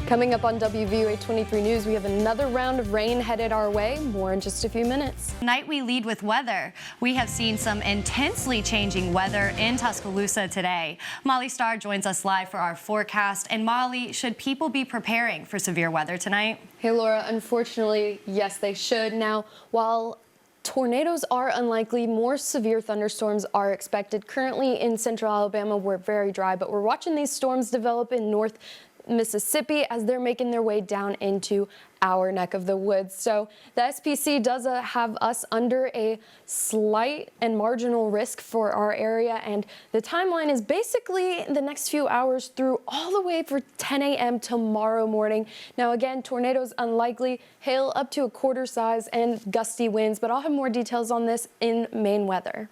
Coming up on WVUA 23 News, we have another round of rain headed our way. More in just a few minutes. Tonight we lead with weather. We have seen some intensely changing weather in Tuscaloosa today. Molly Starr joins us live for our forecast. And Molly, should people be preparing for severe weather tonight? Hey Laura, unfortunately, yes, they should. Now, while tornadoes are unlikely, more severe thunderstorms are expected. Currently in central Alabama, we're very dry, but we're watching these storms develop in North Mississippi as they're making their way down into our neck of the woods. So the SPC does have us under a slight and marginal risk for our area, and the timeline is basically the next few hours through all the way for 10 a.m. tomorrow morning. Now again, tornadoes unlikely, hail up to a quarter size, and gusty winds, but I'll have more details on this in main weather.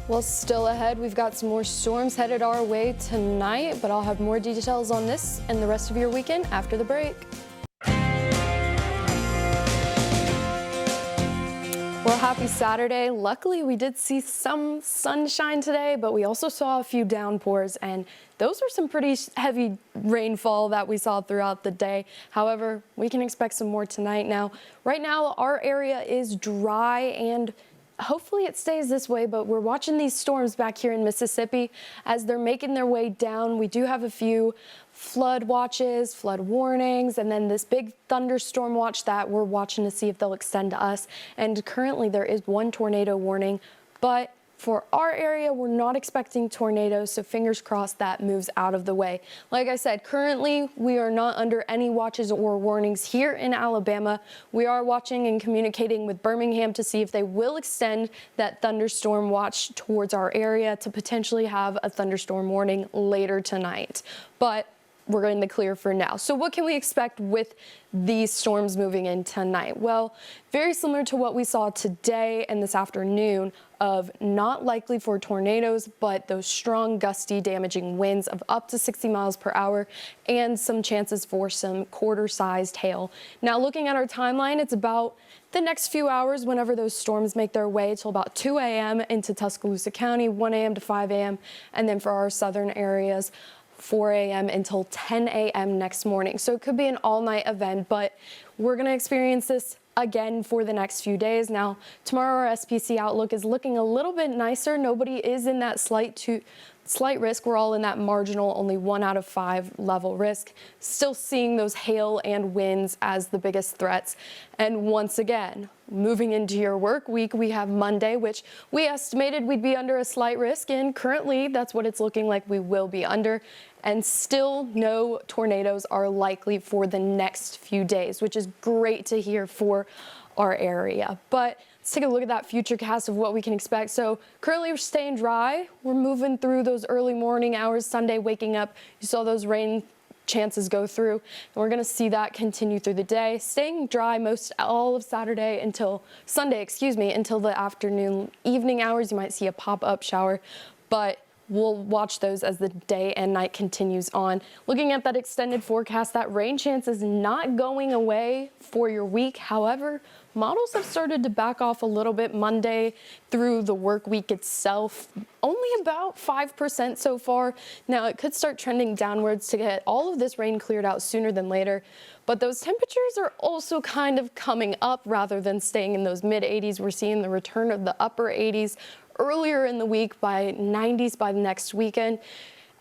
Well, still ahead, we've got some more storms headed our way tonight, but I'll have more details on this and the rest of your weekend after the break. Well, happy Saturday. Luckily, we did see some sunshine today, but we also saw a few downpours, and those were some pretty heavy rainfall that we saw throughout the day. However, we can expect some more tonight. Now, right now, our area is dry, and hopefully it stays this way, but we're watching these storms back here in Mississippi as they're making their way down. We do have a few flood watches, flood warnings, and then this big thunderstorm watch that we're watching to see if they'll extend to us. And currently there is one tornado warning, but for our area, we're not expecting tornadoes, so fingers crossed that moves out of the way. Like I said, currently we are not under any watches or warnings here in Alabama. We are watching and communicating with Birmingham to see if they will extend that thunderstorm watch towards our area to potentially have a thunderstorm warning later tonight. But we're in the clear for now. So what can we expect with these storms moving in tonight? Well, very similar to what we saw today and this afternoon of not likely for tornadoes, but those strong, gusty, damaging winds of up to 60 miles per hour and some chances for some quarter-sized hail. Now, looking at our timeline, it's about the next few hours whenever those storms make their way till about 2 a.m. into Tuscaloosa County, 1 a.m. to 5 a.m., and then for our southern areas, 4 a.m. until 10 a.m. next morning. So it could be an all-night event, but we're going to experience this again for the next few days. Now, tomorrow our SPC outlook is looking a little bit nicer. Nobody is in that slight risk. We're all in that marginal, only 1 out of 5 level risk. Still seeing those hail and winds as the biggest threats. And once again, moving into your work week, we have Monday, which we estimated we'd be under a slight risk, and currently that's what it's looking like we will be under. And still no tornadoes are likely for the next few days, which is great to hear for our area. But let's take a look at that future cast of what we can expect. So currently we're staying dry. We're moving through those early morning hours. Sunday waking up, you saw those rain chances go through, and we're going to see that continue through the day, staying dry most all of Sunday, until the afternoon, evening hours. You might see a pop-up shower, but we'll watch those as the day and night continues on. Looking at that extended forecast, that rain chance is not going away for your week. However, models have started to back off a little bit Monday through the work week itself. Only about 5% so far. Now, it could start trending downwards to get all of this rain cleared out sooner than later. But those temperatures are also kind of coming up rather than staying in those mid-80s. We're seeing the return of the upper 80s earlier in the week, by 90s by the next weekend.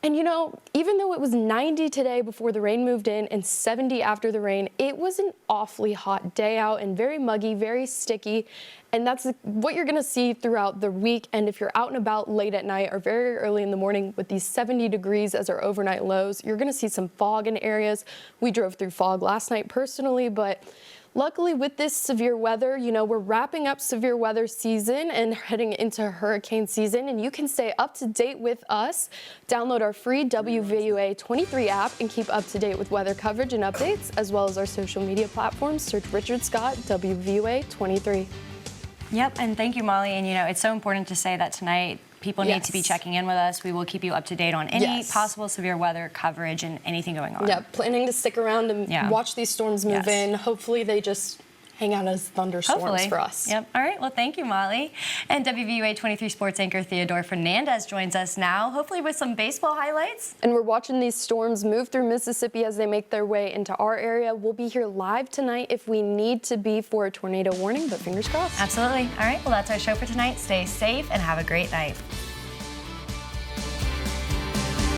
And you know, even though it was 90 today before the rain moved in and 70 after the rain, it was an awfully hot day out and very muggy, very sticky. And that's what you're going to see throughout the week. And if you're out and about late at night or very early in the morning with these 70 degrees as our overnight lows, you're going to see some fog in areas. We drove through fog last night personally, but luckily with this severe weather, you know, we're wrapping up severe weather season and heading into hurricane season, and you can stay up to date with us. Download our free WVUA 23 app and keep up to date with weather coverage and updates, as well as our social media platforms. Search Richard Scott, WVUA 23. Yep, and thank you, Molly. And you know, it's so important to say that tonight people need to be checking in with us. We will keep you up to date on any possible severe weather coverage and anything going on. Yeah, planning to stick around and watch these storms move in. Hopefully they just hang out as thunderstorms Hopefully. for us. Yep. All right. Well, thank you, Molly. And WVUA 23 sports anchor Theodore Fernandez joins us now, hopefully with some baseball highlights. And we're watching these storms move through Mississippi as they make their way into our area. We'll be here live tonight if we need to be for a tornado warning, but fingers crossed. Absolutely. All right. Well, that's our show for tonight. Stay safe and have a great night.